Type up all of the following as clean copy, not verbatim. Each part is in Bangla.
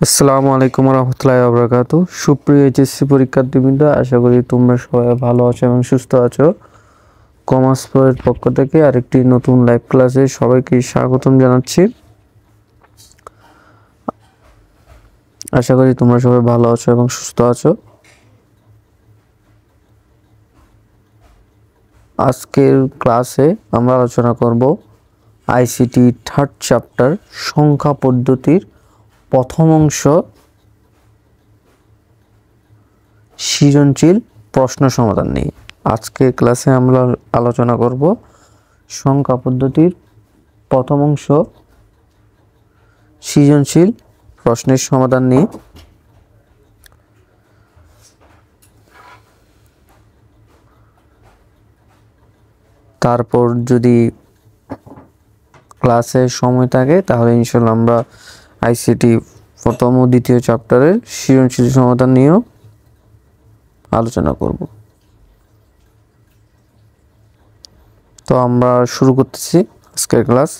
আসসালামু আলাইকুম রহমতুল্লাহি ওয়া বারাকাতুহু। সুপ্রিয় এইচএসসি পরীক্ষার্থীবৃন্দ, আশা করি তোমরা সবাই ভালো আছো এবং সুস্থ আছো। কমার্স প্রোয়ের পক্ষ থেকে আরেকটি নতুন লাইভ ক্লাসে সবাইকে স্বাগতম জানাচ্ছি। আশা করি তোমরা সবাই ভালো আছো এবং সুস্থ আছো। আজকের ক্লাসে আমরা আলোচনা করব আইসিটি থার্ড চ্যাপ্টার সংখ্যা পদ্ধতির প্রথম অংশ সৃজনশীল প্রশ্ন সমাধান নিয়ে। আজকের ক্লাসে আমরা আলোচনা করব সংখ্যা পদ্ধতির প্রথম অংশ সৃজনশীল প্রশ্নের সমাধান নিয়ে। তারপর যদি ক্লাসে সময় থাকে তাহলে ইনশাআল্লাহ আমরা আইসিটি প্রথম ও দ্বিতীয় চ্যাপ্টারের সৃজনশীল সমাধান নিয়েও আলোচনা করব। তো আমরা শুরু করতেছি আজকের ক্লাস।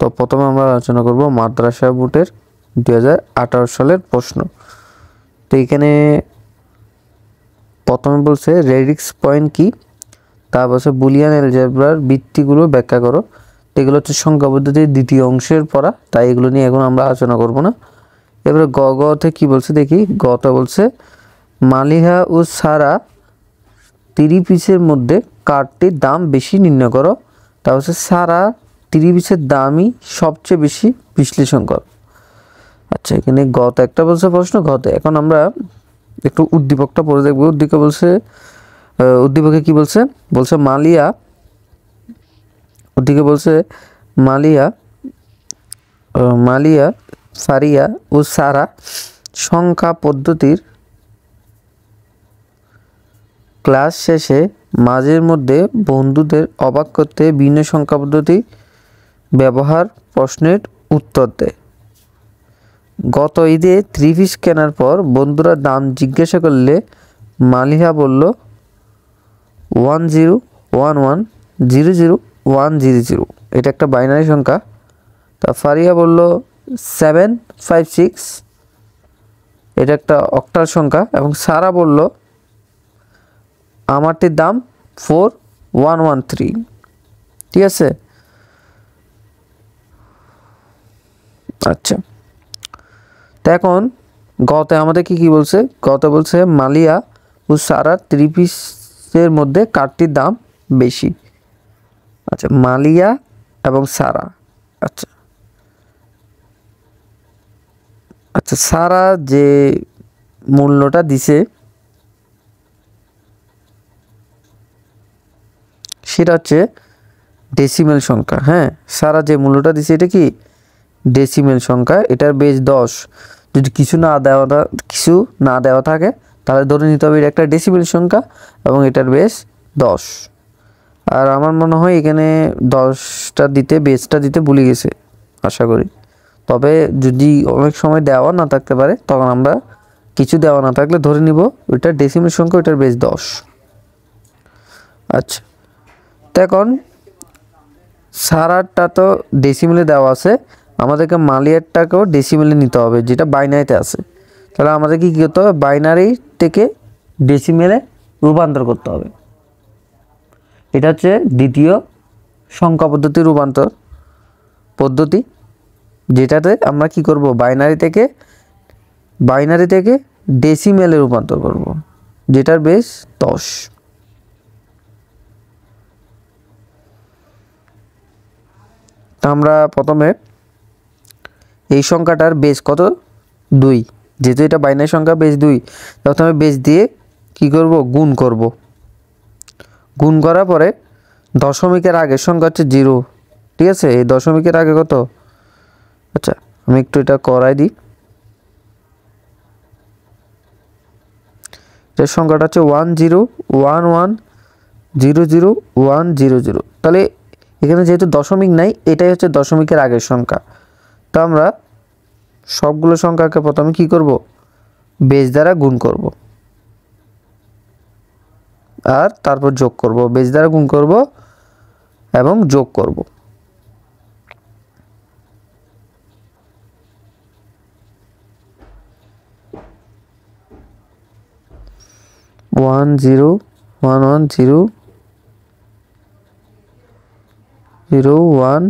তো প্রথমে আমরা আলোচনা করব মাদ্রাসা বোর্ডের 2018 সালের প্রশ্ন। তো এখানে প্রথমে বলছে রেডিক্স পয়েন্ট কি, তারপর বলছে বুলিয়ান অ্যালজেব্রার ভিত্তিগুলো ব্যাখ্যা করো। এগুলো হচ্ছে সংখ্যা পদ্ধতির দ্বিতীয় অংশের পড়া, তাই এগুলো নিয়ে এখন আমরা আলোচনা করব না। এবারে গতে কি বলছে দেখি। গতে বলছে মালিহা ও সারা 30 পিসের মধ্যে কার্ডটির দাম বেশি নির্ণয় করো। তা হচ্ছে সারা 30 পিসের দামই সবচেয়ে বেশি বিশ্লেষণ করো। আচ্ছা, এখানে গত একটা বলছে প্রশ্ন গতে। এখন আমরা একটু উদ্দীপকটা পড়ে দেখবো। উদ্দীপকে কি বলছে? বলছে মালিয়া সারিয়া ও সারা সংখ্যা পদ্ধতির ক্লাস শেষে মাঝের মধ্যে বন্ধুদের অবাক করতে ভিন্ন সংখ্যা পদ্ধতি ব্যবহার প্রশ্নের উত্তর দেয়। গত ঈদে 3 পিস কেনার পর বন্ধুরা দাম জিজ্ঞাসা করলে মালিহা বলল 1011000100। এটা একটা বাইনারি সংখ্যা। তা ফারিয়া বলল 756, এটা একটা অক্টাল সংখ্যা। এবং সারা বলল আমারটির দাম 4113। ঠিক আছে। আচ্ছা, তো এখন গতে আমাদের কি বলছে? গতে বলছে মালিয়া ও সারার 3 পিসের মধ্যে কার্ডটির দাম বেশি। আচ্ছা, মালিয়া এবং সারা। আচ্ছা, সারা যে মূল্যটা দিছে সেটা হচ্ছে ডেসিমেল সংখ্যা। হ্যাঁ, সারা যে মূল্যটা দিছে এটা কি ডেসিমেল সংখ্যা। এটার বেস 10। যদি কিছু না দেওয়া থাকে তাহলে ধরে নিতে হবে এটা একটা ডেসিমেল সংখ্যা এবং এটার বেস 10। আর আমার মনে হয় এখানে 10টা দিতে বেসটা দিতে ভুলে গেছে আশা করি। তবে যদি অনেক সময় দেওয়া না থাকতে পারে তখন আমরা কিছু দেওয়া না থাকলে ধরে নিব ওইটা ডেসিমেল সংখ্যা, ওইটার বেস 10। আচ্ছা, তো এখন সারারটা তো ডেসিমেলে দেওয়া আছে, আমাদেরকে মালিয়ারটাকেও ডেসিমেলে নিতে হবে যেটা বাইনারিতে আছে। তাহলে আমাদের কি করতে হবে? বাইনারি থেকে ডেসিমেলে রূপান্তর করতে হবে। এটা হচ্ছে দ্বিতীয় সংখ্যা পদ্ধতির রূপান্তর পদ্ধতি, যেটাতে আমরা কি করব? বাইনারি থেকে ডেসিমেলে রূপান্তর করব, যেটার বেস 10। আমরা প্রথমে এই সংখ্যাটার বেস কত? 2। যেহেতু এটা বাইনারি সংখ্যা, বেস 2। প্রথমে বেস দিয়ে কি করব? গুণ করব। গুণ করার পরে দশমিকের আগের সংখ্যা হচ্ছে 0। ঠিক আছে, এই দশমিকের আগে কত? আচ্ছা, আমি একটু এটা করাই দিই। এর সংখ্যাটা হচ্ছে 1011000100। তাহলে এখানে যেহেতু দশমিক নাই, এটাই হচ্ছে দশমিকের আগের সংখ্যা। তো আমরা সবগুলো সংখ্যাকে প্রথমে কি করব? বেস দ্বারা গুণ করব আর তারপর যোগ করব। বেস দ্বারা গুণ করব এবং যোগ করব। 1 0 1 1 0 0 1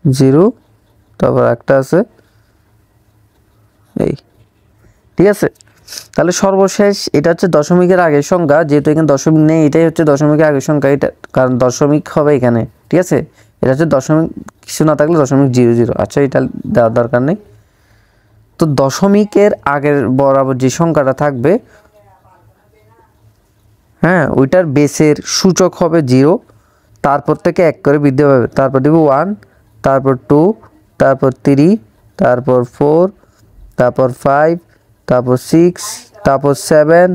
0, তারপর একটা আছে এই, ঠিক আছে। তাহলে সর্বশেষ এটা হচ্ছে দশমিকের আগের সংখ্যা, যেহেতু এখানে দশমিক নেই এটাই হচ্ছে দশমিকের আগের সংখ্যা, এটা কারণ দশমিক হবে এখানে, ঠিক আছে। এটা হচ্ছে দশমিক কিছু না থাকলে দশমিক 0 0, আচ্ছা এটা দেওয়ার দরকার নেই। তো দশমিকের আগের বরাবর যে সংখ্যাটা থাকবে, হ্যাঁ, ওইটার বেসের সূচক হবে 0, তারপর থেকে 1 করে বৃদ্ধি পাবে, তারপর দেব 1, তারপর 2, তারপর 3, তারপর 4, তারপর 5, তারপর 6, তারপর 7,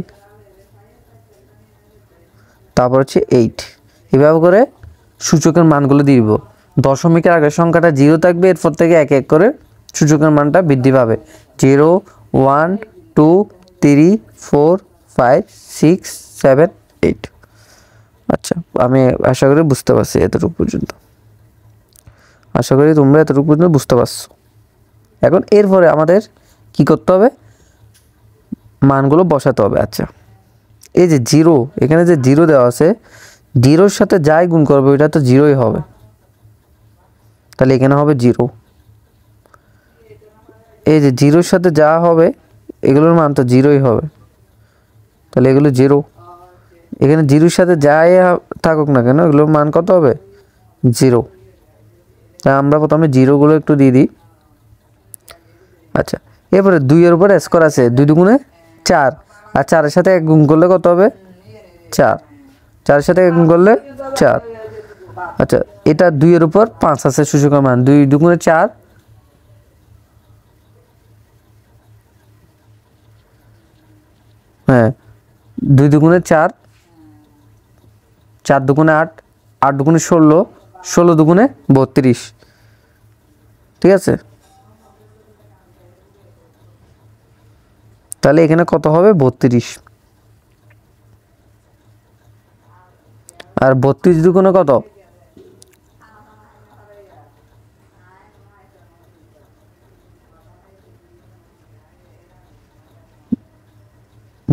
তারপর হচ্ছে 8, এভাবে করে সূচকের মানগুলো দিয়ে দিব। দশমিকের আগের সংখ্যাটা 0 থাকবে, এরপর থেকে 1 1 করে সূচকের মানটা বৃদ্ধি পাবে, 0 1 2 3 4 5 6 7 8। আচ্ছা, আমি আশা করি বুঝতে পারছি এতটুকু পর্যন্ত, আশা করি তোমরা এতটুকু পর্যন্ত বুঝতে পারছো। এখন এরপরে আমাদের কি করতে হবে, মানগুলো বসাতে হবে। আচ্ছা, এই যে 0, এখানে যে 0 দেওয়া আছে, 0-র সাথে যাই গুণ করবে ওইটা তো 0ই হবে, তাহলে এখানে হবে 0। এই যে 0-র সাথে যা হবে এগুলোর মান তো 0ই হবে, তাহলে এগুলো 0। এখানে 0-র সাথে যাই থাকুক না কেন এগুলোর মান কত হবে, 0। তাই আমরা প্রথমে 0গুলো একটু দিয়ে দিই। আচ্ছা, এরপরে 2-এর উপর স্কোয়ার আছে, 2 দুগুণে 4, আর 4-এর সাথে 1 গুণ করলে কত হবে, 4, 4-এর সাথে 1 গুণ করলে 4। আচ্ছা, এটা 2-এর উপর 5 আছে সূচকের মান, 2 দুগুণে 4, হ্যাঁ 2 দুগুণে 4, 4 দুগুণে 8, 8 দুগুণে 16, 16 দুগুণে 32, ঠিক আছে। তাহলে এখানে কত হবে, 32, আর 32 দুগুণে কত,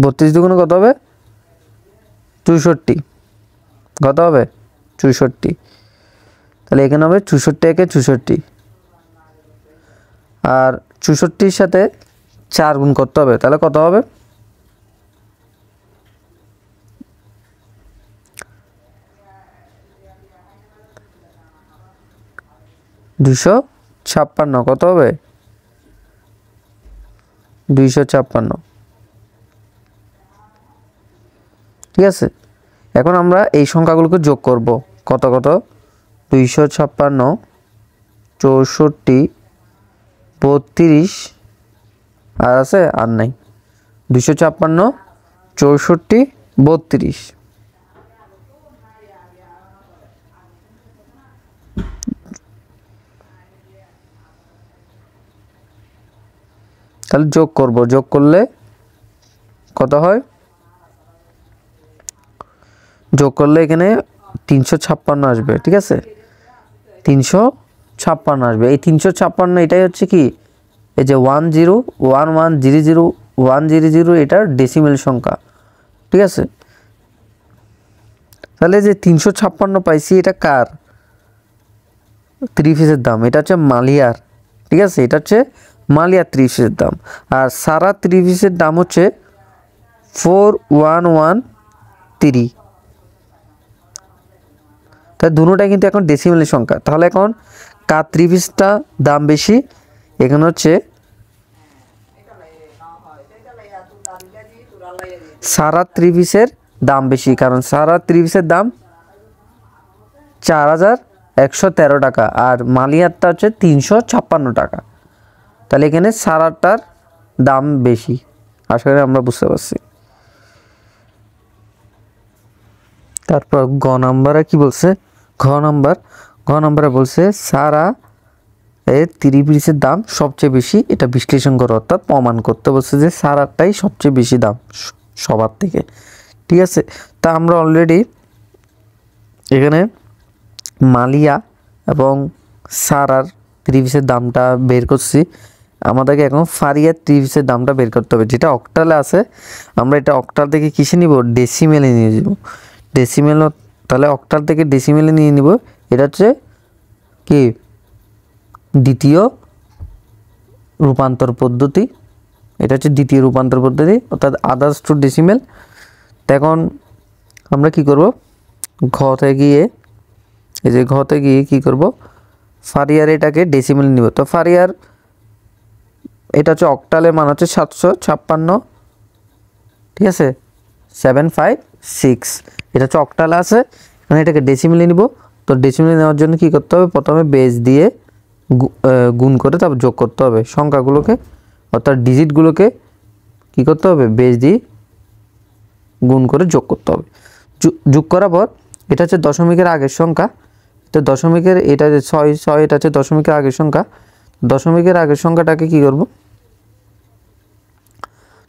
32 দুগুণে কত হবে, 64, কত হবে 64, তাহলে এখানে হবে 64 একে 64, আর 64-র সাথে 4 গুণ করতে হবে, তাহলে কত হবে, 256, কত হবে 256, ঠিক আছে। এখন আমরা এই সংখ্যাগুলোকে যোগ করব, কত কত, 256, 64, 32, আর আছে আর নাই, 256, 64, 32, তাহলে যোগ করব, যোগ করলে কত হয়, যোগ করলে এখানে 356 আসবে, ঠিক আছে, 356 আসবে। এই 356 এটাই হচ্ছে কি, এই যে 1 0 1 1 0 0 1 0 0 এটার ডেসিমেল সংখ্যা, ঠিক আছে। তাহলে যে 356 পাইছি এটা কার, 3 পিসের দাম, এটা হচ্ছে মালিয়ার, ঠিক আছে, এটা হচ্ছে মালিয়ার 3 পিসের দাম, আর সারা 3 পিসের দাম হচ্ছে 4113। তাই দুটোটাই কিন্তু এখন ডেসিমেলের সংখ্যা। তাহলে এখন কার 3 পিসটা দাম বেশি, এখানে হচ্ছে সারা 3 পিসের দাম বেশি, কারণ সারা 3 পিসের দাম 4113 টাকা, আর মালিয়ারটা হচ্ছে 356 টাকা। তাহলে এখানে সারাটার দাম বেশি, আশা করি আমরা বুঝতে পারছি। তারপর গ নাম্বারে কি বলছে, ঘ নাম্বারে বলছে সারা এর 3 পিসের দাম সবচেয়ে বেশি, এটা বিশ্লেষণ করো, অর্থাৎ প্রমাণ করতে বলছে যে সারাটাই সবচেয়ে বেশি দাম সবার থেকে, ঠিক আছে। তা আমরা অলরেডি এখানে মালিয়া এবং সারার 3 পিসের দামটা বের করছি। আমাদেরকে এখন ফারিয়ার ত্রিভিসের দামটা বের করতে হবে। যেটা অক্টালে আছে আমরা এটা অক্টাল থেকে কিসে নিব, ডেসিমেলে নিয়ে যাব। ডেসিমেল, তাহলে অক্টাল থেকে ডেসিমেলে নিয়ে নিব। এটা হচ্ছে কি দ্বিতীয় রূপান্তর পদ্ধতি, এটা হচ্ছে দ্বিতীয় রূপান্তর পদ্ধতি, অর্থাৎ আদার্স টু ডেসিমেল। এখন আমরা কি করব, ঘতে গিয়ে এই যে ঘতে গিয়ে কি করব, ফারিয়ার এটাকে ডেসিমেল নিব। তো ফারিয়ার এটা হচ্ছে অক্টালের মান হচ্ছে 756, ঠিক আছে, 756, এটা হচ্ছে অক্টালে আছে। মানে এটাকে ডেসিমেলে নিব। তো ডেসিমেলে নেওয়ার জন্য কি করতে হবে, প্রথমে বেস দিয়ে গুণ করে তারপর যোগ করতে হবে সংখ্যাগুলোকে, অর্থাৎ ডিজিটগুলোকে কি করতে হবে, বেস দিয়ে গুণ করে যোগ করতে হবে। যোগ করার পর এটা হচ্ছে দশমিকের আগের সংখ্যা, তো দশমিকের এটা যে 6 এটা হচ্ছে দশমিকের আগের সংখ্যা। দশমিকের আগের সংখ্যাটাকে কি করব,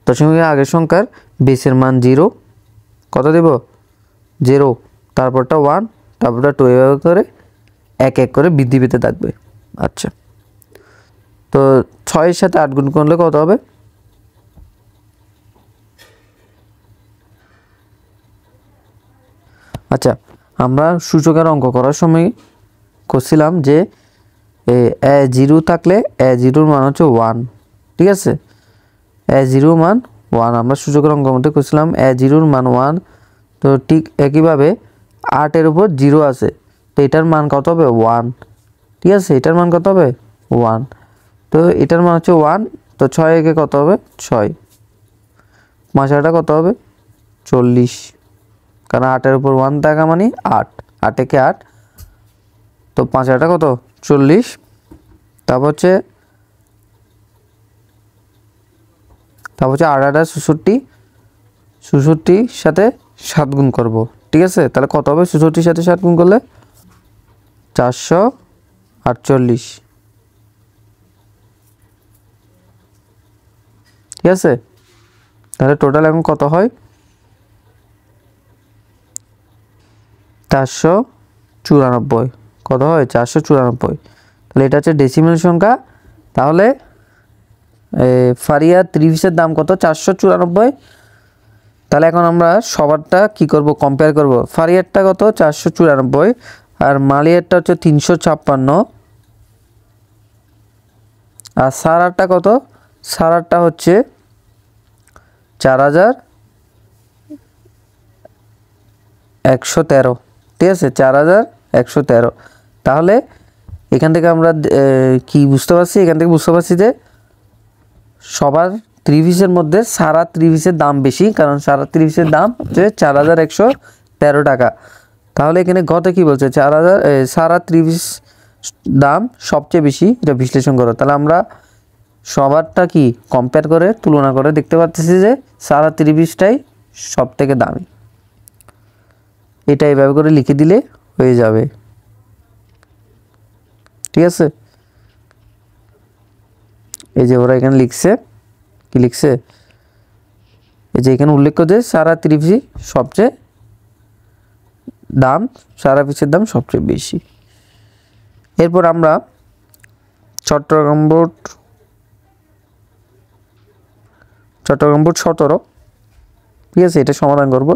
দশমিকের আগের সংখ্যার বেসের মান 0, কত দেব 0, তারপরটা 1, তারপরটা 2, এভাবে করে এক এক করে বৃদ্ধি পেতে থাকবে। আচ্ছা, তো 6 এর সাথে 8 গুণ করলে কত হবে, আচ্ছা আমরা সূচকের অঙ্ক করার সময় করছিলাম যে A0 থাকলে A0 মান হচ্ছে 1, ঠিক আছে, A0 মান 1 আমরা সূচকের অঙ্কের মধ্যে করছিলাম A0 মান 1। তো ঠিক একইভাবে 8 এর উপর 0 আছে, তো এটার মান কত হবে 1, ঠিক আছে, এটার মান কত হবে 1, তো এটার মান হচ্ছে 1। তো 6 একে কত হবে 6, 5টা কত হবে 40, কারণ 8 এর উপর 1 থাকা মানে 8, 8 একে 8, তো 5টা কত 40। তারপর হচ্ছে 8 8 66, 66 সাথে 7 গুণ করব, ঠিক আছে, তাহলে কত হবে 66 সাথে 7 গুণ করলে 448, ঠিক আছে। তাহলে টোটাল এখন কত হয় 494, কত হয় 494। তাহলে এটা হচ্ছে ডেসিমেল সংখ্যা। তাহলে ফারিয়ার ত্রিভিসের দাম কত 494। তাহলে এখন আমরা সবারটা কি করব, কম্পেয়ার করব। ফারিয়ারটা কত 494 আর মালিয়ারটা হচ্ছে 356, আর সারারটা কত, সারারটা হচ্ছে 4113, ঠিক আছে, 4113। তাহলে এখান থেকে আমরা কি বুঝতে পারছি, এখান থেকে বুঝতে পারছি যে সবার ত্রিভিসের মধ্যে সারা ত্রিভিসের দাম বেশি, কারণ সারা ত্রিভিসের দাম হচ্ছে 4113 টাকা। তাহলে এখানে গতে কি বলছে, 4000 সারা ত্রিভিস দাম সবচেয়ে বেশি, এটা বিশ্লেষণ করো। তাহলে আমরা সবারটা কি কম্পেয়ার করে তুলনা করে দেখতে পাচ্ছি যে সারা ত্রিভিসটাই সব থেকে দামি। এটা এইভাবে করে লিখে দিলে হয়ে যাবে, ঠিক আছে। এই যে ওরা এখানে লিখছে, কি লিখছে, এই যে এখানে উল্লেখ করে সারা ত্রিভিস সবচেয়ে দাম, সারা পিসের দাম সবচেয়ে বেশি। এরপর আমরা চট্টগ্রাম বোর্ড 17, ঠিক আছে, এটা সমাধান করব।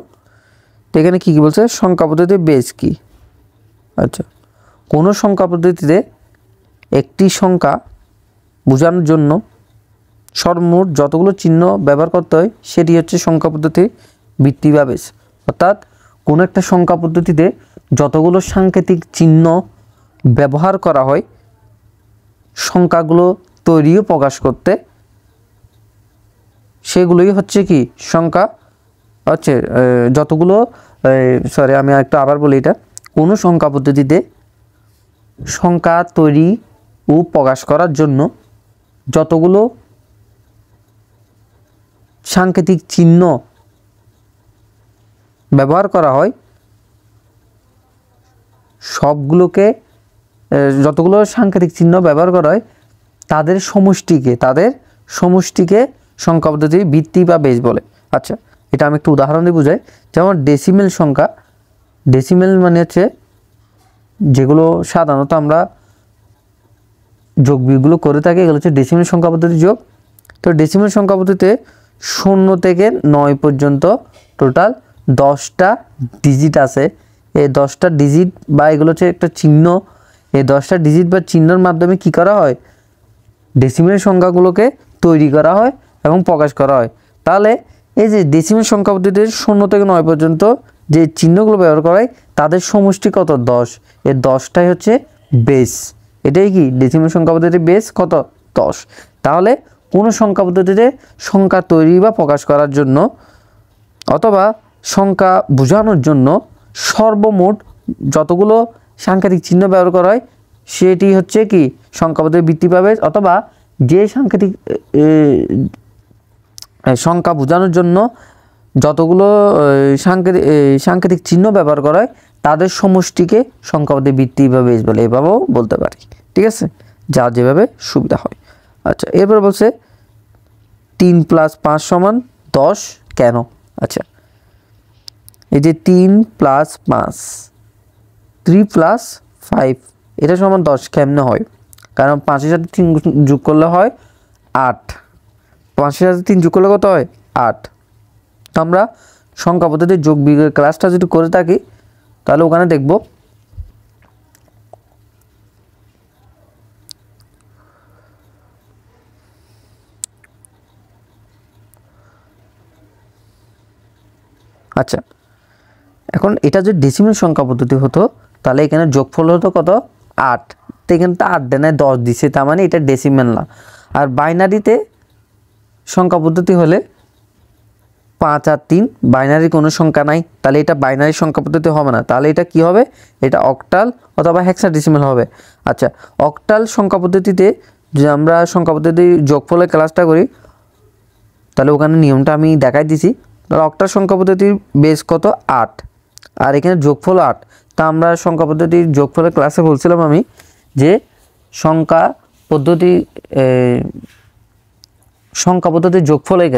তো এখানে কি কি বলছে, সংখ্যা পদ্ধতির বেস কি। আচ্ছা, কোনো সংখ্যা পদ্ধতিতে একটি সংখ্যা বোঝানোর জন্য সর্বমোট যতগুলো চিহ্ন ব্যবহার করতে হয় সেটি হচ্ছে সংখ্যা পদ্ধতি ভিত্তি বা বেস। অর্থাৎ কোনো একটা সংখ্যা পদ্ধতিতে যতগুলো সাংকেতিক চিহ্ন ব্যবহার করা হয় সংখ্যাগুলো তৈরি ও প্রকাশ করতে, সেগুলোই হচ্ছে কি সংখ্যা, হচ্ছে যতগুলো, সরি আমি একটু আবার বলি, এটা কোনো সংখ্যা পদ্ধতিতে সংখ্যা তৈরি ও প্রকাশ করার জন্য যতগুলো সাংকেতিক চিহ্ন ব্যবহার করা হয় সবগুলোকে, যতগুলো সাংকেতিক চিহ্ন ব্যবহার করা হয় তাদের সমষ্টিকে সংখ্যা পদ্ধতির ভিত্তি বা বেস বলে। আচ্ছা, এটা আমি একটু উদাহরণ দিয়ে বুঝাই। যেমন ডেসিমেল সংখ্যা, ডেসিমেল মানে হচ্ছে যেগুলো সাধারণত আমরা যোগ বিয়োগগুলো করে থাকে এগুলো হচ্ছে ডেসিমেল সংখ্যা পদ্ধতির যোগ। তো ডেসিমেল সংখ্যা পদ্ধতিতে 0 থেকে 9 পর্যন্ত টোটাল 10টা ডিজিট আছে। এই 10টা ডিজিট বা এগুলো হচ্ছে একটা চিহ্ন, এই 10টা ডিজিট বা চিহ্নের মাধ্যমে কি করা হয়, ডেসিমেল সংখ্যাগুলোকে তৈরি করা হয় এবং প্রকাশ করা হয়। তাহলে এই যে ডেসিমেল সংখ্যা পদ্ধতিতে 0 থেকে 9 পর্যন্ত যে চিহ্নগুলো ব্যবহার করা হয় তাদের সমষ্টি কত, 10। এই 10টাই হচ্ছে বেস। এটাই কি ডেসিমেল সংখ্যা পদ্ধতির বেস কত, 10। তাহলে কোনো সংখ্যা পদ্ধতিতে সংখ্যা তৈরি বা প্রকাশ করার জন্য অথবা সংখ্যা বোঝানোর জন্য সর্বমোট যতগুলো সাংখ্যিক চিহ্ন ব্যবহার করা হয় সেটি হচ্ছে কি সংখ্যা পদ্ধতির বৃত্তি পাবে, অথবা যে সংখ্যা বোঝানোর জন্য যতগুলো সাংকেতিক চিহ্ন ব্যবহার করা হয় তাদের সমষ্টিকে সংখ্যা পদ্ধতির বৃত্তি বা বেস বলে, এভাবেও বলতে পারি। ঠিক আছে, যা যেভাবে সুবিধা হয়। আচ্ছা, এরপর বলছে 3 + 5 = 10 কেন। আচ্ছা, এই যে 3 + 5, 3 + 5 এটা সমান 10 কেমনে হয়, কারণ 5-এর সাথে 3 যোগ করলে হয় 8, 5-এর সাথে 3 যোগ করলে কত হয়, 8। তো আমরা সংখ্যা পদ্ধতির যোগ বিয়োগের ক্লাসটা যদি করে থাকি তাহলে ওখানে দেখব আচ্ছা, এখন এটা যদি ডেসিমেল সংখ্যা পদ্ধতি হতো তাহলে এখানে যোগফল হতো কত, 8। তো এখানে তো 8 দেয় 10 দিছে, তার মানে এটা ডেসিমেল না। আর বাইনারিতে সংখ্যা পদ্ধতি হলে 5 আর 3 বাইনারি কোনো সংখ্যা নাই, তাহলে এটা বাইনারি সংখ্যা পদ্ধতি হবে না। তাহলে এটা কি হবে, এটা অক্টাল অথবা হেক্সাডেসিমেল হবে। আচ্ছা, অক্টাল সংখ্যা পদ্ধতিতে যে আমরা সংখ্যা পদ্ধতির যোগফলের ক্লাসটা করি তাহলে ওখানে নিয়মটা আমি দেখাই দিছি। তাহলে অক্টাল সংখ্যা পদ্ধতির বেস কত, 8, আর এখানে যোগফল 8। তা আমরা সংখ্যা পদ্ধতির যোগফলের ক্লাসে বলছিলাম আমি যে সংখ্যা পদ্ধতির যোগফলের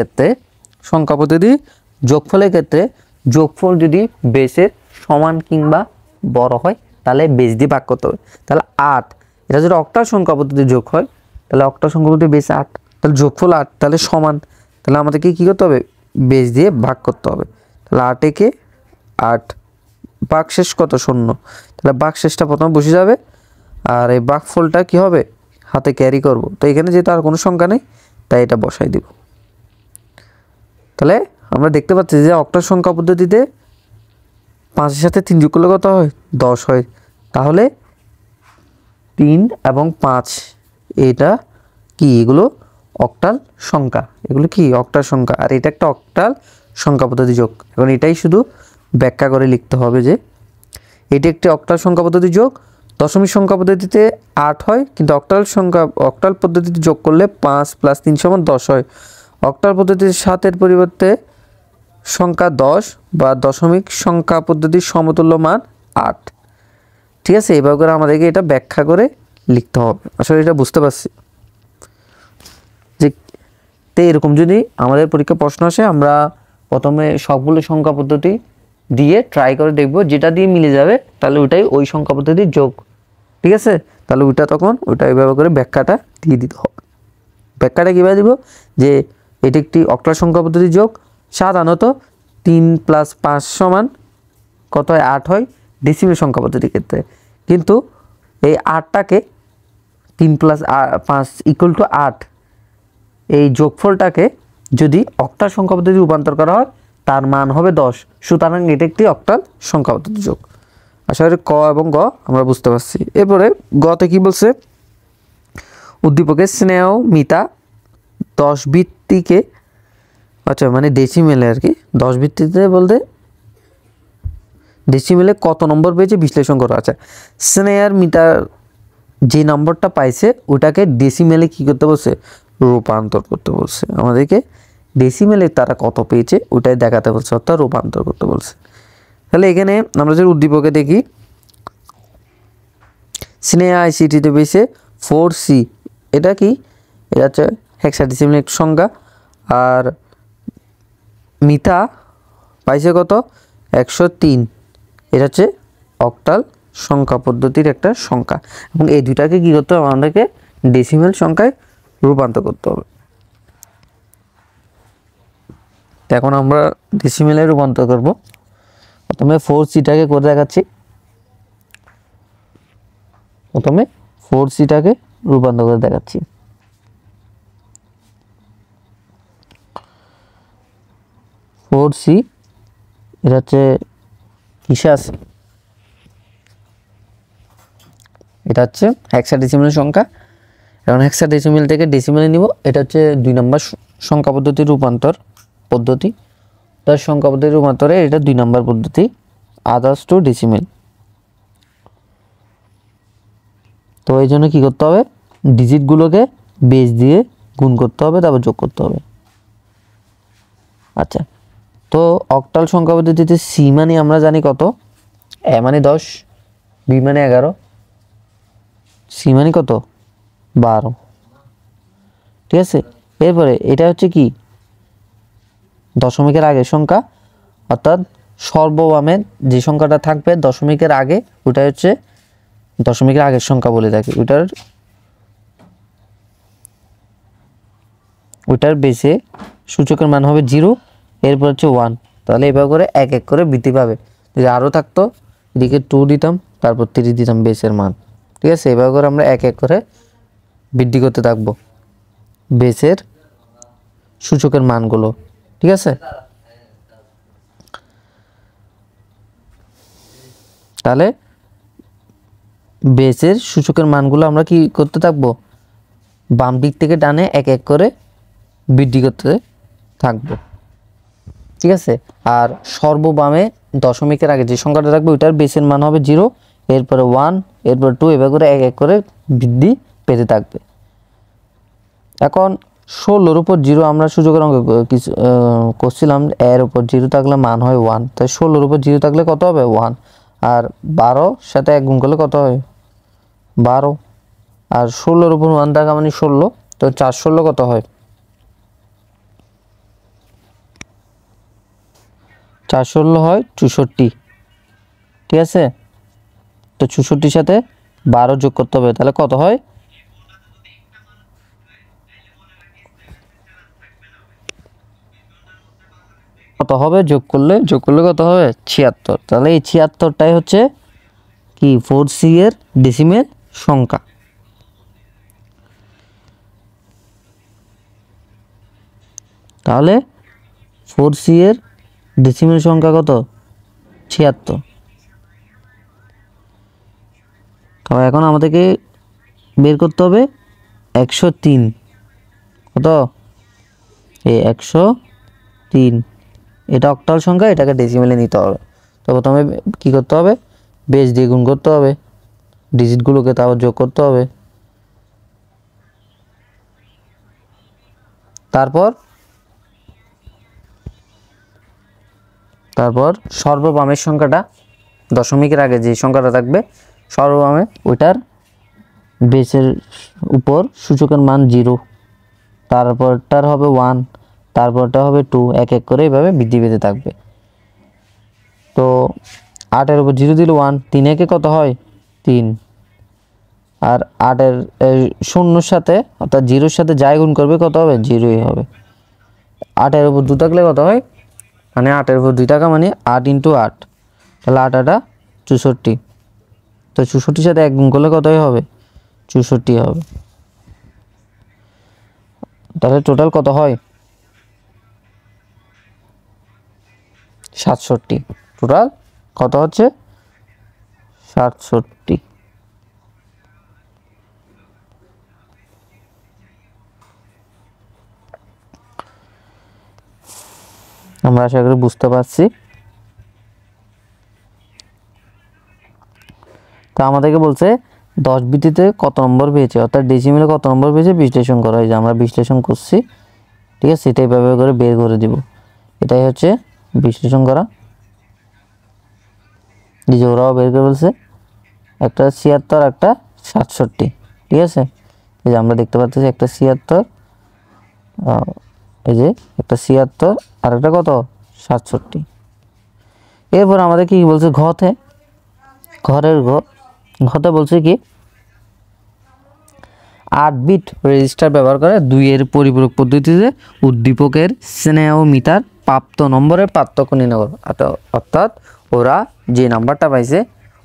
ক্ষেত্রে যোগফল যদি বেসের সমান কিংবা বড় হয় তাহলে বেস দিয়ে ভাগ করতে হবে। তাহলে 8, এটা যদি অক্টাল সংখ্যা পদ্ধতির যোগ হয় তাহলে অক্টাল সংখ্যা পদ্ধতির বেস 8, তাহলে যোগফল 8 তাহলে সমান, তাহলে আমাদেরকে কী করতে হবে, বেস দিয়ে ভাগ করতে হবে। তাহলে 8 একে 8, ভাগশেষ কত, 0। তাহলে ভাগশেষটা প্রথমে বসে যাবে আর এই ভাগফলটা কি হবে, হাতে ক্যারি করব। তো এখানে যেহেতু আর কোনো সংখ্যা নেই তাই এটা বসাই দিব। তাহলে আমরা দেখতে পাচ্ছি যে অক্টাল সংখ্যা পদ্ধতিতে 5-এর সাথে 3 যোগ করলে কত হয়, 10 হয়। তাহলে 3 এবং 5 এটা কি, এগুলো অক্টাল সংখ্যা, এগুলো কি অক্টাল সংখ্যা, আর এটা একটা অক্টাল সংখ্যা পদ্ধতি যোগ। এখন এটাই শুধু ব্যাখ্যা করে লিখতে হবে যে এটি একটি অক্টাল সংখ্যা পদ্ধতি যোগ। দশমিক সংখ্যা পদ্ধতিতে 8 হয়, কিন্তু অক্টাল পদ্ধতিতে যোগ করলে 5 + 3 = 10 হয়। অক্টাল পদ্ধতির 7-এর পরিবর্তে সংখ্যা 10 বা দশমিক সংখ্যা পদ্ধতির সমতুল্য মান 8। ঠিক আছে, এভাবে করে আমাদেরকে এটা ব্যাখ্যা করে লিখতে হবে। আসলে এটা বুঝতে পারছি যে এরকম যদি আমাদের পরীক্ষা প্রশ্ন আসে আমরা প্রথমে সবগুলো সংখ্যা পদ্ধতি দিয়ে ট্রাই করে দেখব, যেটা দিয়ে মিলে যাবে তাহলে ওইটাই ওই সংখ্যা পদ্ধতির যোগ। ঠিক আছে, তাহলে ওইটা তখন ওইটা এইভাবে করে ব্যাখ্যাটা দিয়ে দিতে হবে। ব্যাখ্যাটা কীভাবে দিব, যে এটি একটি অক্টাল সংখ্যা পদ্ধতির যোগ। সাধারণত 3 + 5 = কত হয়, 8 হয় ডেসিমেল সংখ্যা পদ্ধতির ক্ষেত্রে। কিন্তু এই 8টাকে 3 + 5 = 8 এই যোগফলটাকে যদি অক্টাল সংখ্যা পদ্ধতি রূপান্তর করা হয় তার মান হবে 10। সুতরাং এটা একটি অক্টাল সংখ্যা পদ্ধতি যোগ। আশা করি ক এবং গ আমরা বুঝতে পারছি। এরপরে গতে কি বলছে, উদ্দীপকের স্নেহ মিতা 10 ভিত্তিকে, আচ্ছা মানে ডেসিমেলে আর কি, 10 ভিত্তিতে বলতে ডেসিমেলে কত নম্বর পেয়েছে বিশ্লেষণ করা। আচ্ছা, স্নেহার মিটার যে নম্বরটা পাইছে ওটাকে ডেসিমেলে কি করতে বলছে, রূপান্তর করতে বলছে। আমাদেরকে ডেসিমেলে তারা কত পেয়েছে ওটাই দেখাতে বলছে, অর্থাৎ রূপান্তর করতে বলছে। তাহলে এখানে আমরা যদি উদ্দীপকে দেখি, স্নেহা আইসিটিতে পেয়েছে 4C, এটা কি, এটা হচ্ছে হেক্সাডেসিমেল একটি সংখ্যা। আর মিতা পাইছে কত, 103, এটা হচ্ছে অক্টাল সংখ্যা পদ্ধতির একটা সংখ্যা। এবং এই দুইটাকে কী করতে হবে, আমাদেরকে ডেসিমেল সংখ্যায় রূপান্তর করতে হবে। তো এখন আমরা ডেসিমেলে রূপান্তর করব। প্রথমে 4c-টাকে করে দেখাচ্ছি। প্রথমে 4c-টাকে রূপান্তর করে দেখাচ্ছি। 4c এটা হচ্ছে কিসে আছে, এটা হচ্ছে হেক্সাডেসিমেল সংখ্যা। এখন হেক্সাডেসিমেল থেকে ডেসিমেলে নিব। এটা হচ্ছে 2 নম্বর সংখ্যা পদ্ধতির রূপান্তর পদ্ধতি। তার সংখ্যা পদ্ধতির রূপান্তরে এটা 2 নম্বর পদ্ধতি, আদার্স টু ডেসিমেল। তো এই জন্য কী করতে হবে, ডিজিটগুলোকে বেস দিয়ে গুণ করতে হবে, তারপর যোগ করতে হবে। আচ্ছা, তো অক্টাল সংখ্যা পদ্ধতিতে সি মানে আমরা জানি কত, এ মানে 10, বি মানে 11, সি মানে কত 12। ঠিক আছে, এরপরে এটা হচ্ছে কি দশমিকের আগের সংখ্যা, অর্থাৎ সর্ববামে যে সংখ্যাটা থাকবে দশমিকের আগে ওটা হচ্ছে দশমিকের আগের সংখ্যা বলে থাকি। ওইটার বেসে সূচকের মান হবে 0, এরপর হচ্ছে 1। তাহলে এভাবে করে এক এক করে বৃদ্ধি পাবে। যদি আরও থাকতো এদিকে 2 দিতাম, তারপর 3 দিতাম বেসের মান। ঠিক আছে, এভাবে করে আমরা এক এক করে বৃদ্ধি করতে থাকবো বেসের সূচকের মানগুলো। ঠিক আছে, তাহলে বেসের সূচকের মানগুলো আমরা কি করতে থাকবো, বাম দিক থেকে ডানে এক এক করে বৃদ্ধি করতে থাকবো। ঠিক আছে, আর সর্ববামে দশমিকের আগে যে সংখ্যাটা থাকবে ওইটার বেসের মান হবে 0, এরপরে 1, এরপর 2, এভাবে করে এক এক করে বৃদ্ধি পেতে থাকবে। এখন 16-র উপর 0 আমরা সূচকের অঙ্ক কিছু করছিলাম, এর উপর 0 থাকলে মান হয় 1, তাই 16-র উপর 0 থাকলে কত হবে 1, আর 12 সাথে 1 গুণ করলে কত হয় 12, আর 16-র উপর 1 থাকা মানে 16, তো 4 16 কত হয় 4 16 হয় 64। ঠিক আছে, তো 64-র সাথে 12 যোগ করতে হবে, তাহলে কত হয় কত হবে যোগ করলে কত হবে 76। তাহলে এই 76টাই হচ্ছে কি 4c এর ডেসিমেল সংখ্যা। তাহলে 4c এর ডেসিমেল সংখ্যা কত 76। তো এখন আমাদেরকে বের করতে হবে 103। কত এই 103, এটা অক্টাল সংখ্যা, এটাকে ডেসিমেলে নিতে হবে। তো প্রথমে কী করতে হবে, বেস দিয়ে গুণ করতে হবে, ডিজিটগুলোকে তারপর যোগ করতে হবে, তারপর সর্ববামের সংখ্যাটা দশমিকের আগে যে সংখ্যাটা থাকবে সর্ববামে ওইটার বেসের উপর সূচকের মান 0, তারপরটার হবে 1, তারপরটা হবে 2, এক এক করে এইভাবে বৃদ্ধি পেতে থাকবে। তো 8-এর উপর 0 দিলে 1, 3 একে কত হয় 3, আর 8-এর 0-র সাথে অর্থাৎ 0-র সাথে যাই গুণ করবে কত হবে 0ই হবে। 8-এর উপর 2 থাকলে কত হয়, মানে 8-এর উপর 2 থাকা মানে 8 × 8, তাহলে 8 8 64। তো 64-র সাথে 1 গুণ করলে কতই হবে 64 হবে। তাহলে টোটাল কত হয় 67। টোটাল কত হচ্ছে 67। আমরা আশা করি বুঝতে পারছি। তো আমাদেরকে বলছে 10 ভিত্তিতে কত নম্বর পেয়েছে, অর্থাৎ ডেসিমেলে কত নম্বর পেয়েছে বিশ্লেষণ করা হয়, যে আমরা বিশ্লেষণ করছি। ঠিক আছে, সেটাই ব্যবহার করে বের করে দিব, এটাই হচ্ছে বিশ্লেষণ করা। যে ওরাও বের করে বলছে, একটা 76, একটা 67। ঠিক আছে, এই যে আমরা দেখতে পাচ্ছি একটা 76, এই যে একটা 76 আর একটা কত 67। এরপর আমাদের কি বলছে ঘতে বলছে কি 8 বিট রেজিস্টার ব্যবহার করে 2 এর পরিপূরক পদ্ধতিতে উদ্দীপকের স্নেহমিটার প্রাপ্ত নম্বরের পার্থক্য নির্ণয় করো। অর্থাৎ ওরা যে নাম্বারটা পাইছে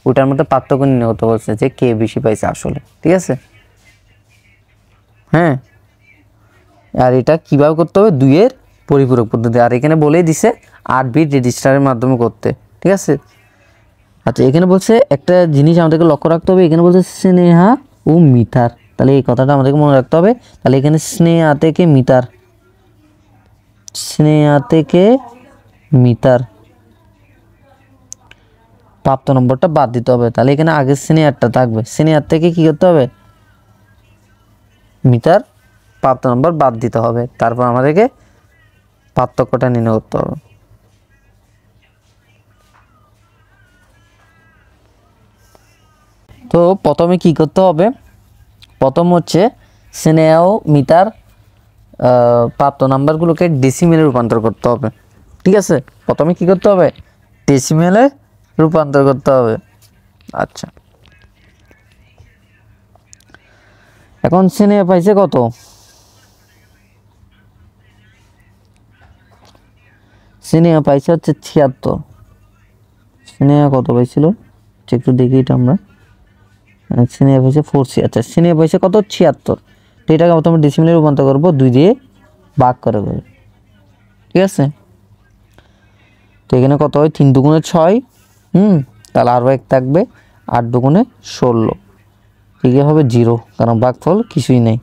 ওটার মধ্যে পার্থক্য নির্ণয় করতে বলছে যে কে বেশি পাইছে আসলে, ঠিক আছে? হ্যাঁ, আর এটা কিভাবে করতে হবে? 2 এর পরিপূরক পদ্ধতি, আর এখানে বলেই দিছে 8 বিট রেজিস্টারের মাধ্যমে করতে, ঠিক আছে? আচ্ছা, এখানে বলছে একটা জিনিস আমাদেরকে লক্ষ্য রাখতে হবে, এখানে বলছে স্নেহা ও মিটার, তাহলে এই কথাটা আমাদেরকে মনে রাখতে হবে। তাহলে এখানে স্নেহা থেকে মিটার, স্নেহা থেকে মিটার প্রাপ্ত নম্বরটা বাদ দিতে হবে। তাহলে এখানে আগে স্নেহারটা থাকবে, স্নেহার থেকে কি করতে হবে? মিটার প্রাপ্ত নম্বর বাদ দিতে হবে, তারপর আমাদেরকে পার্থক্যটা নির্ণয় করতে হবে। তো প্রথমে কি করতে হবে? প্রথম হচ্ছে স্নেহ মিটার প্রাপ্ত নাম্বারগুলোকে ডেসিমেলে রূপান্তর করতে হবে, ঠিক আছে? প্রথমে কি করতে হবে? ডেসিমেলে রূপান্তর করতে হবে। আচ্ছা, এখন স্নেহ পাইছে কত? স্নেহ পাইছে হচ্ছে 76। স্নেহ কত পাইছিল একটু দেখি, এটা আমরা স্নেহ পাইছে 4C। আচ্ছা, স্নেহ পাইছে কত? 76। তো এটাকে প্রথমে ডেসিমেলে রূপান্তর করবো, 2 দিয়ে ভাগ করে, ঠিক আছে? তো এখানে কত হয়? 3 দুগুণে 6, তাহলে আরও 1 থাকবে, 8 দুগুণে 16, ঠিক হবে 0, কারণ ভাগফল কিছুই নেই।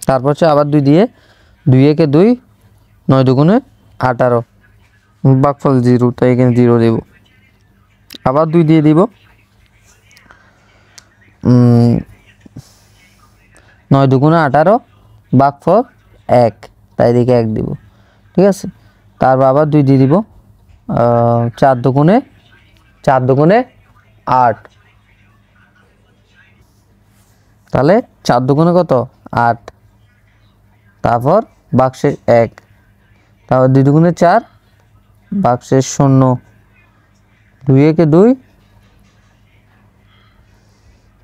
তারপর হচ্ছে আবার 2 দিয়ে, 2 একে 2, 9 দুগুণে 18, ভাগফল 0, তাই এখানে 0 দেব। আবার 2 দিয়ে দিব, 9 দুগুণে 18, ভাগফল 1, তাই দিকে 1 দিব, ঠিক আছে? তারপর আবার 2 দিয়ে দিব, 4 দুগুণে 8, তাহলে 4 দুগুণে কত? 8, তারপর ভাগশেষ 1, তারপর 2 দুগুণে 4, ভাগশেষ 0, 2 একে 2,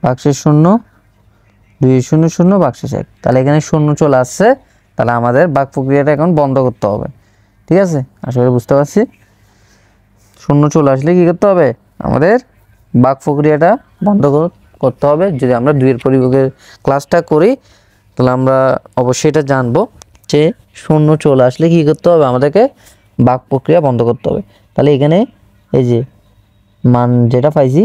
ভাগশেষ 0, 2 0 0, ভাগশেষ 1, তাহলে এখানে 0 চলে আসছে। তাহলে আমাদের ভাগ প্রক্রিয়াটা এখন বন্ধ করতে হবে, ঠিক আছে? আশা করি বুঝতে পারছি। 0 চলে আসলে কী করতে হবে? আমাদের ভাগ প্রক্রিয়াটা বন্ধ করতে হবে। যদি আমরা 2 এর পরিপূরকের ক্লাসটা করি তাহলে আমরা অবশ্যই এটা জানবো যে 0 চলে আসলে কী করতে হবে? আমাদেরকে ভাগ প্রক্রিয়া বন্ধ করতে হবে। তাহলে এখানে এই যে মান যেটা পাইছি,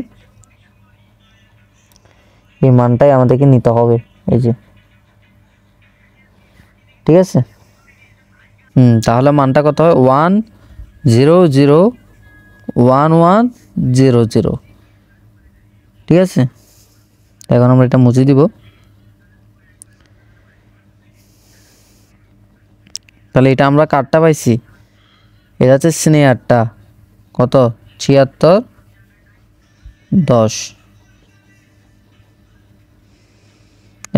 এই মানটাই আমাদেরকে নিতে হবে, এই যে, ঠিক আছে? তাহলে মানটা কত হয়? 1 0 0 1 1 0 0, ঠিক আছে? এখন আমরা এটা মুছে দিব। তাহলে এটা আমরা কারটা পাইছি, এটা হচ্ছে স্নেহারটা, কত? 76 10।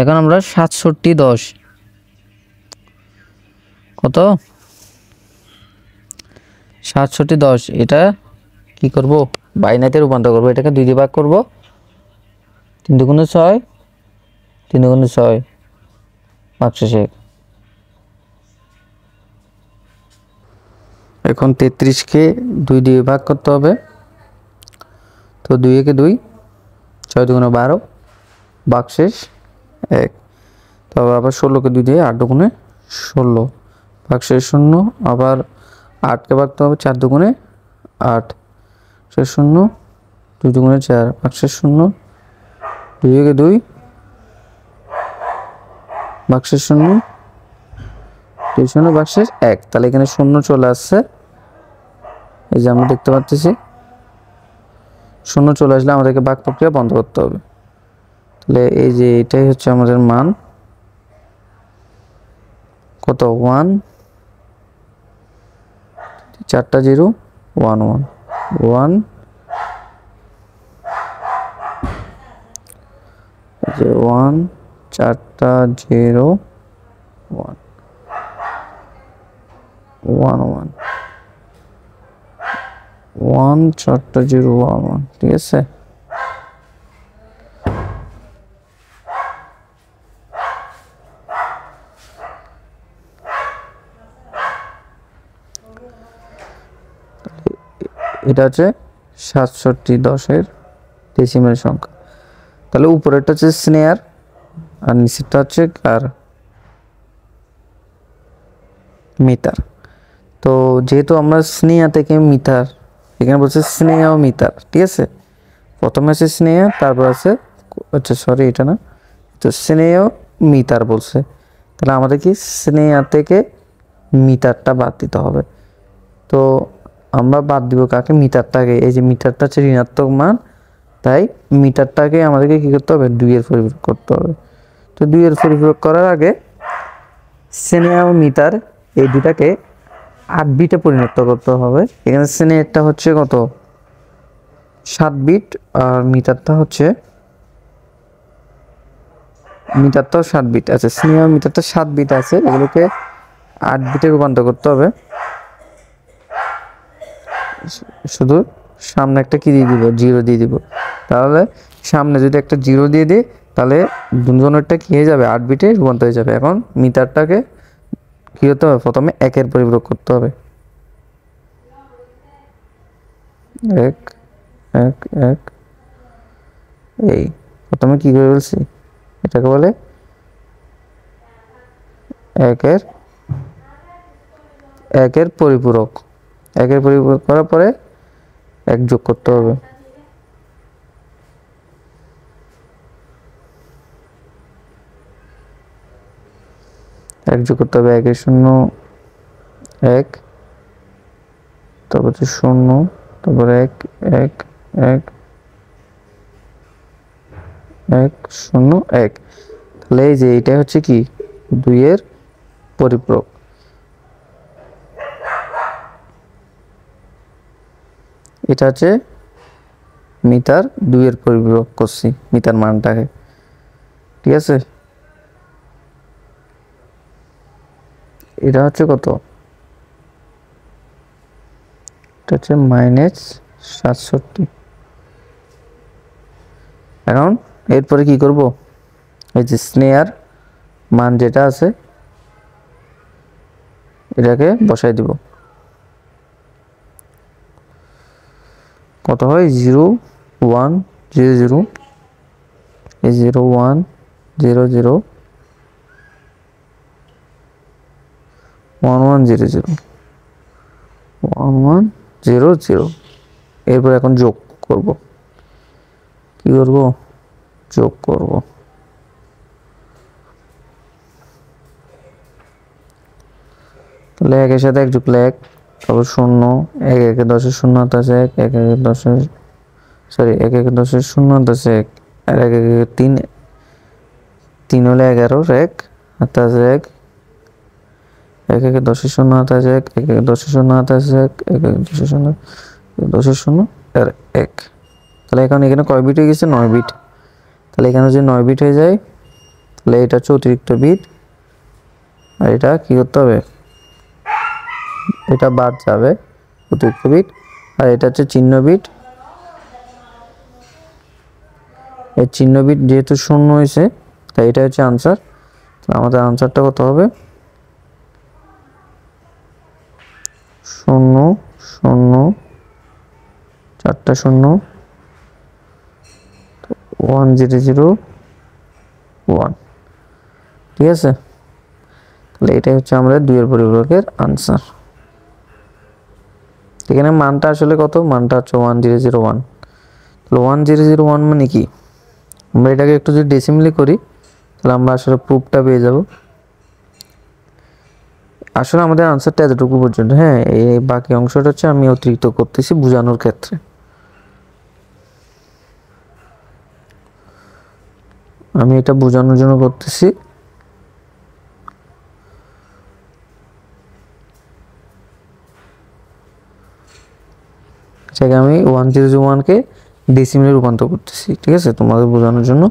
এখন আমরা 67 10, কত? 67 10, এটা কি করব? বাইনারিতে রূপান্তর করব, এটাকে 2 দিয়ে ভাগ করব, 3 দুগুণে 6, 3 দুগুণে 6, ভাগশেষ 1। এখন 33কে 2 দিয়ে ভাগ করতে হবে, তো 2 একে 2, 6 দুগুণে 12, ভাগশেষ 1, তারপর আবার 16কে 2 দিয়ে, 8 দুগুণে 16, ভাগশেষ 0, আবার 8কে ভাগতে হবে, 4 দুগুণে 8, শেষ 0, 2 দুগুণে 4, ভাগশেষ 0, 2 একে 2, ভাগশেষ 0, 2 0, ভাগশেষ 1, তাহলে এখানে 0 চলে আসছে। এই যে আমরা দেখতে পাচ্ছি 0 চলে আসলে আমাদেরকে ভাগ প্রক্রিয়া বন্ধ করতে হবে। তাহলে এই যে এটাই হচ্ছে আমাদের মান, কত? 1, 4টা 0, 1 1 1, যে 1, 4টা 0, 1 1 1 1, 4টা 0, 1 1, ঠিক আছে? এটা হচ্ছে 67 ডেসিমেল সংখ্যা। তাহলে উপরেরটা হচ্ছে স্নেয়ার আর নিচেরটা হচ্ছে কার মিটার। তো যেহেতু আমরা স্নেয়া থেকে মিটার, এখানে বলছে স্নেয়া ও মিটার, ঠিক আছে। প্রথমে আছে স্নেয়া, তারপর আছে আচ্ছা সরি এটা না, তো স্নেয় মিটার বলছে। তাহলে আমাদের কি স্নেয়া থেকে মিটারটা বাদ দিতে হবে। তো আমরা বাদ দিব কাকে, মিটারটাকে। এই যে মিটারটা হচ্ছে ঋণাত্মক মান, তাই মিটারটাকে আমাদেরকে কি করতে হবে, 2 এর পরিপূরক করতে হবে। তো 2 এর পরিপূরক করার আগে স্নেয়া ও মিটার এই দুটাকে 8 বিটে পরিণত করতে হবে। এখানে স্নেয়ারটা হচ্ছে কত 7 বিট, আর মিটারটাও 7 বিট আছে। স্নেয়া মিটারটা 7 বিট আছে, এগুলোকে 8 বিটে রূপান্তর করতে হবে। শুধু সামনে একটা কি দিয়ে দিব, 0 দিয়ে দিব। তাহলে সামনে যদি একটা 0 দিয়ে দিই, তাহলে দুজনেরটা কি হয়ে যাবে, 8 বিটে রূপান্তর হয়ে যাবে। এখন মিটারটাকে কি হতে হবে, প্রথমে 1 এর পরিপূরক করতে হবে। 1 1 1 এই প্রথমে কি করে বলছি, এটাকে বলে 1 এর পরিপূরক। 1 এর পরিপূরক করার পরে 1 যোগ করতে হবে। এক যোগ করতে হবে, 1 এর 0 1, তারপর 0, তারপর 1 1 1 1 0 1। তাহলে এই যে এটা হচ্ছে কি 2 এর পরিপূরক। এটা হচ্ছে মিটার 2 এর পরিপূরক করছি মিটার মানটাকে, ঠিক আছে। এটা হচ্ছে কত, এটা হচ্ছে -67। এখন এরপরে কি করব, এই যে স্নেয়ার মান যেটা আছে এটাকে বসাই দিব। কত হয় 0 1 0 0, এই 0 1 0 0 1 1 0 0 1 1 0 0। এরপর এখন যোগ করব, কি করব, যোগ করব। তাহলে 1 এর সাথে 1 যুগলে 1, তারপর 0 1 1 10 এর 0 হাত আছে 1 1 1 10 এর সরি 1 1 10 এর 0 হাত আছে 1, আর 1 1 3 3 হলে 11 1 হাত আছে 1 1 1 10 এর 0 হাত আছে 1 1 1 10 এর 0 হাত আছে 1 1 1 10 এর 0 10 এর 0 আর 1। তাহলে এখন এখানে কয় বিট হয়ে গেছে, 9 বিট। তাহলে এখানে যদি 9 বিট হয়ে যায়, তাহলে এটা হচ্ছে অতিরিক্ত বিট, আর এটা কি করতে হবে, এটা বাদ যাবে অতিরিক্ত বিট, আর এটা হচ্ছে চিহ্ন বিট। এই চিহ্ন বিট যেহেতু 0 হয়েছে, তাই এটা হচ্ছে আনসার। তো আমাদের আনসারটা কত হবে, 0 0 4টা 0 1 0 0 1, ঠিক আছে। তাহলে এটাই হচ্ছে আমাদের 2 এর পরিপূরকের আনসার। এখানে মানটা আসলে কত, মানটা হচ্ছে 1001। তাহলে 1001 মানে কি, আমরা এটাকে একটু যদি ডেসিমেলি করি, তাহলে আমরা আসলে প্রুফটা পেয়ে যাব। আসলে আমাদের আনসারটা এতটুকু পর্যন্ত। হ্যাঁ, এই বাকি অংশটা হচ্ছে আমি অতিরিক্ত করতেছি বোঝানোর ক্ষেত্রে। আমি এটা বোঝানোর জন্য করতেছি। সেটাকে আমি 1001কে ডেসিমেলে রূপান্তর করতেছি, ঠিক আছে, তোমাদের বোঝানোর জন্য।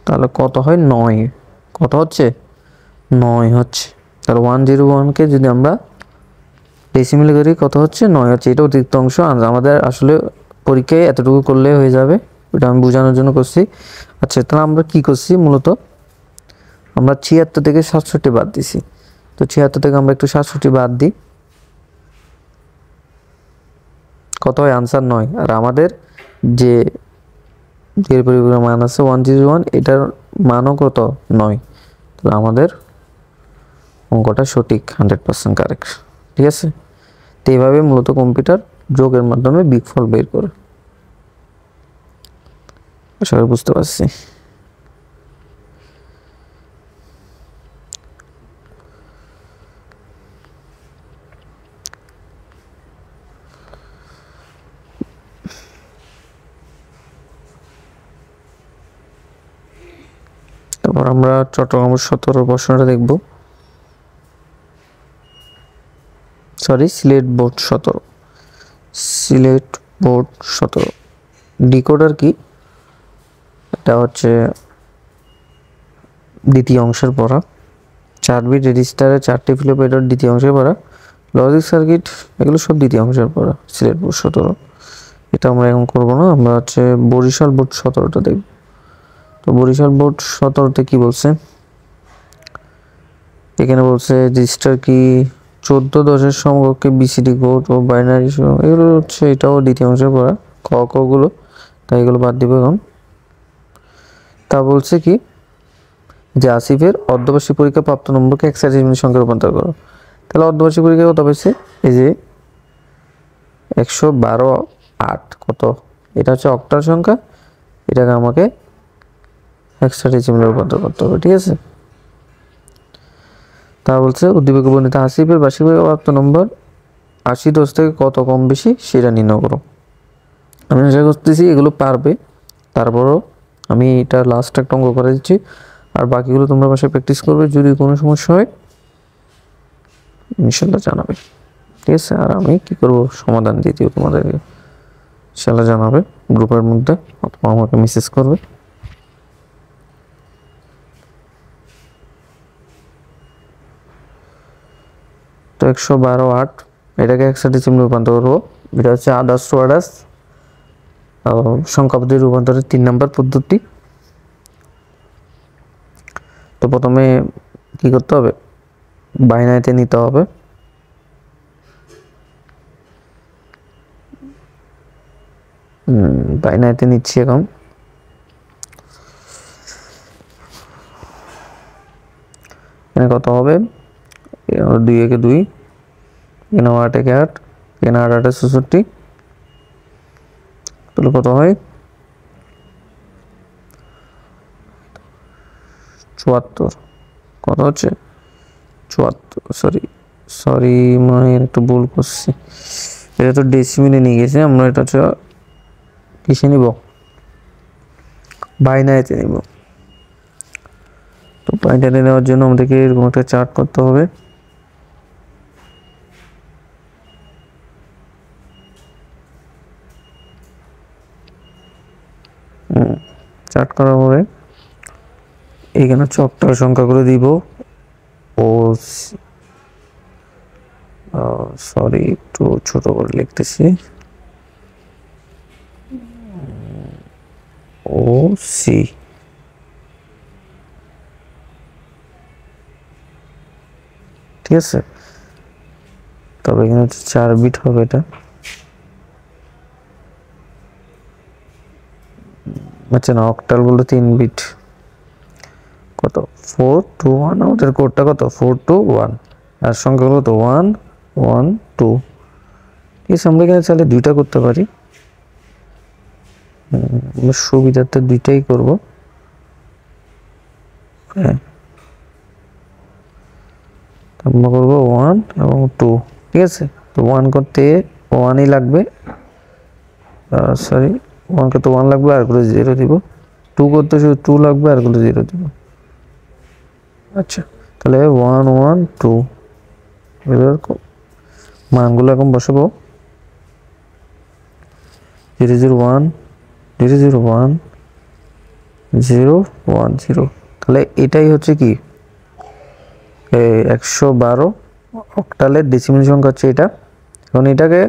তাহলে কত হয়, 9। কত হচ্ছে, 9 হচ্ছে। তাহলে 101কে যদি আমরা ডেসিমেলে করি কত হচ্ছে 9 হচ্ছে, এটা অতিরিক্ত অংশ। আমাদের আসলে পরীক্ষায় এতটুকু করলে হয়ে যাবে, এটা আমি বোঝানোর জন্য করছি। আচ্ছা, তাহলে আমরা কি করছি মূলত, আমরা 76 থেকে 67 বাদ দিছি। তো 76 থেকে আমরা একটু 67 বাদ দিই, কত হয় আনসার 9। আর আমাদের যে এর পরিবর্তে মান আছে 101, এটার মানও কত 9। তাহলে আমাদের অঙ্কটা সঠিক, 100% কারেক্ট। ঠিক আছে, তো এইভাবে মূলত কম্পিউটার যোগের মাধ্যমে বিগফল বের করে। আশা করি বুঝতে পারছি। তারপর আমরা চট্টগ্রাম 17 প্রশ্নটা দেখব। Sorry, Sylhet board 17। Sylhet board 17 decoder কি, এটা হচ্ছে দ্বিতীয় অংশের পড়া। 4 বিট রেজিস্টারে 4টি ফ্লিপ এটার দ্বিতীয় অংশের পড়া। লজিক সার্কিট এগুলো সব দ্বিতীয় অংশের পড়া। সিলেট বোর্ড 17 এটা আমরা এখন করবো না, আমরা হচ্ছে বরিশাল বোর্ড 17টা দেখব। তো বরিশাল বোর্ড 17তে কি বলছে, এখানে বলছে রেজিস্টার কি 14-10 সমকক্ষে বিসিডি কোড ও বাইনারি, এগুলো হচ্ছে এটাও দ্বিতীয় অংশের পড়া। ক গুলো, তাই এগুলো বাদ দিব এখন। তা বলছে কি যে আসিফের অর্ধবার্ষিক পরীক্ষা প্রাপ্ত নম্বরকে হেক্সাডেসিমাল সংখ্যায় রূপান্তর করো। তাহলে অর্ধবার্ষিক পরীক্ষা কত পেয়েছে, এই যে 112.8 কত, এটা হচ্ছে অক্টাল সংখ্যা, এটাকে আমাকে হেক্সাডেসিমালে রূপান্তর করতে হবে। ঠিক আছে, তা বলছে উদ্দীপকে বর্ণিত আসিফের বার্ষিক পরীক্ষা প্রাপ্ত নম্বর 80 থেকে কত কম বেশি সেটা নির্ণয় করো। আমি আশা করতেছি এগুলো পারবে। তারপরও আমি এটা লাস্ট একটা অঙ্ক করে দিচ্ছি, আর বাকিগুলো তোমরা বাসায় প্র্যাকটিস করবে। যদি কোনো সমস্যা হয় ইনশাল্লাহ জানাবে। ঠিক আছে, আর আমি কি করব সমাধান দিয়ে দিও তোমাদেরকে, ইনশাল্লাহ জানাবে গ্রুপের মধ্যে অথবা আমাকে মেসেজ করবে। তো 112.8 এটাকে হেক্সাডেসিমালে রূপান্তর করবো। এটা হচ্ছে আদার্স টু আদার্স সংখ্যা পদ্ধতি রূপান্তরের 3 নম্বর পদ্ধতি। তো প্রথমে কি করতে হবে, বাইনারিতে নিতে হবে। বাইনারিতে নিচ্ছি এখন। এখানে কত হবে, 2 একে 2, এখানে 8 একে 8, এখানে 8 8 64, তাহলে কত হয় 74। কত হচ্ছে 74, সরি মানে একটু ভুল করছি, এটা তো ডেসিমিলে নিয়ে গেছে, আমরা এটা হচ্ছে কিসে নিব, বাইনারিতে নিব। তো বাইনারি নেওয়ার জন্য আমাদেরকে এরকম একটা চার্ট করতে হবে। চার্ট করার পরে এখানে চকটার সংখ্যাগুলো দিব। ও সরি একটু ছোট করে লিখতেছি, ও সি। ঠিক আছে, তবে এখানে হচ্ছে 4 বিট হবে এটা। আচ্ছা না, অক্টাল বলতে 3 বিট। কত 4 2 1, আমাদের কোডটা কত 4 2 1, আর সংখ্যাগুলো তো 1 1 2। ঠিক আছে, আমরা এখানে চাইলে 2টা করতে পারি, সুবিধার্থে 2টাই করব। হ্যাঁ, আমরা করব 1 এবং 2। ঠিক আছে, তো 1 করতে 1ই লাগবে, সরি 1 করতে 1 লাগবে, আর গুলো 0 দিব। 2 করতে শুধু 2 লাগবে, আর গুলো 0 দিব। আচ্ছা, তাহলে 1 1 2 এর মানগুলো এখন বসাবো। 0 0 1 0 0 1 0 1 0। তাহলে এটাই হচ্ছে কি 112 অক্টালের ডেসিমাল সংখ্যা হচ্ছে এটা। এখন এটাকে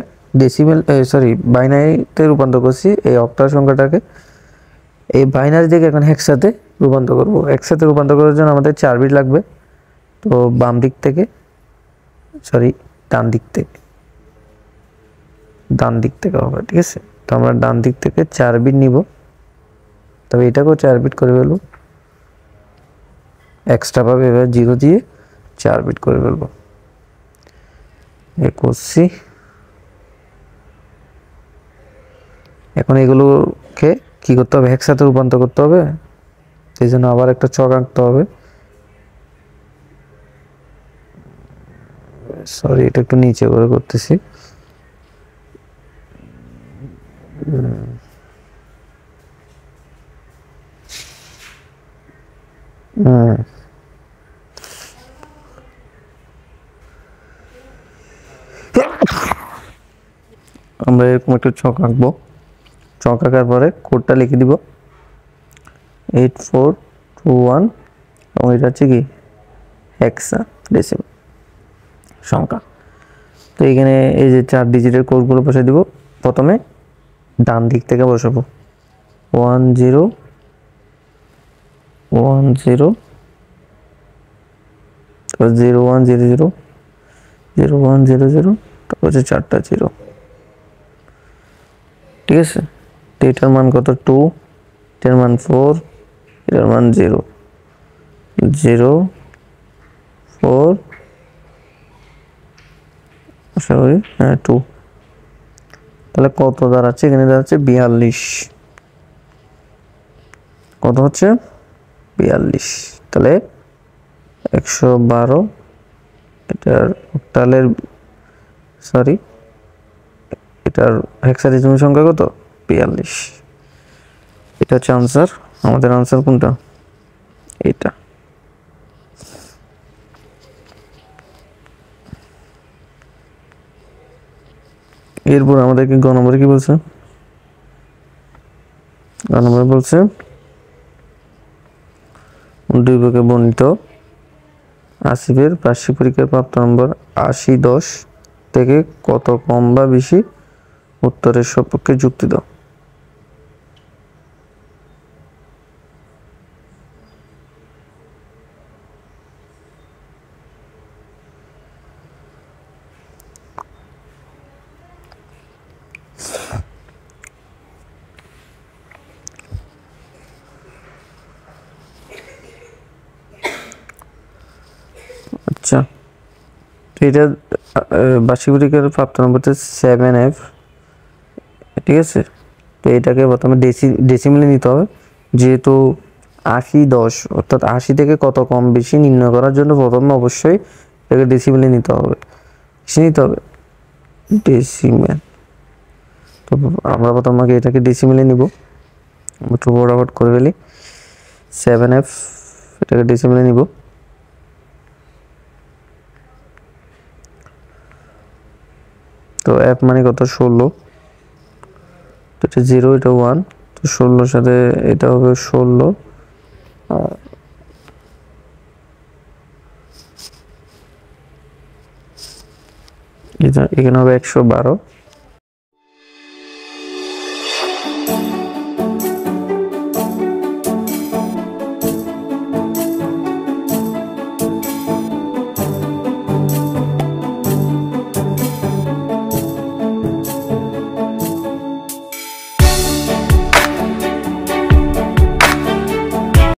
ডেসিমেল সরি বাইনারিতে রূপান্তর করছি, এই অক্টাল সংখ্যাটাকে এই বাইনারি থেকে এখন হেক্সাতে রূপান্তর করব। হেক্সাতে রূপান্তর করার জন্য আমাদের 4 বিট লাগবে। তো বাম দিক থেকে সরি ডান দিক থেকে হবে, ঠিক আছে। তো আমরা ডান দিক থেকে 4 বিট নিব, তবে এটাকেও 4 বিট করে ফেলবো, এক্সট্রা পাবে এবার 0 দিয়ে 4 বিট করে ফেলবো। এ করছি। এখন এগুলোকে কি করতে হবে, হেক্সাতে রূপান্তর করতে হবে। এই জন্য আবার একটা ছক আঁকতে হবে। সরি, এটা একটু নিচে করে করতেছি। আমরা এরকম একটা ছক আঁকবো। ছক আঁকার পরে কোডটা লিখে দিব 8421 এবং এটা হচ্ছে কি হেক্সা ডেসিমাল সংখ্যা। তো এখানে এই যে 4 ডিজিটের কোডগুলো বসিয়ে দিব। প্রথমে ডান দিক থেকে বসাবো 1010 0100 0100, তারপর হচ্ছে 4টা 0, ঠিক আছে। তো এটার মান কত 2, এটার মান 4, এটার মান 0 0 4 সরি হ্যাঁ 2। তাহলে কত দাঁড়াচ্ছে, এখানে দাঁড়াচ্ছে 42। কত হচ্ছে 42। তাহলে 112 এটার অক্টালের সরি এটার হেক্সাডেসিমাল সংখ্যা কত 42। এটা হচ্ছে আনসার। আমাদের আনসার কোনটা, এটা। এরপর আমাদেরকে গ নম্বরে কি বলছে, গ নম্বরে বলছে দুই ভাগে বর্ণিত আসিফের বার্ষিক পরীক্ষার প্রাপ্ত নম্বর 80-10 থেকে কত কম বা বেশি, উত্তরের সপক্ষে যুক্তি দাও। আচ্ছা, তো এটা বার্ষিক পরীক্ষার প্রাপ্ত নম্বর হচ্ছে 7F, ঠিক আছে। তো এটাকে প্রথমে ডেসিমেলে নিতে হবে, যেহেতু 80-10 অর্থাৎ 80 থেকে কত কম বেশি নির্ণয় করার জন্য প্রথমে অবশ্যই এটাকে ডেসিমেলে নিতে হবে, ডেসিমেল। তো আমরা প্রথমে এটাকে ডেসিমেলে নিব, একটু বরাবর করে ফেলি। 7F এটাকে ডেসিমেলে নিব। তো F মানে কত 16, তো এটা 0 এটা 1, তো 16 সাথে এটা হবে 16, এখানে হবে 112।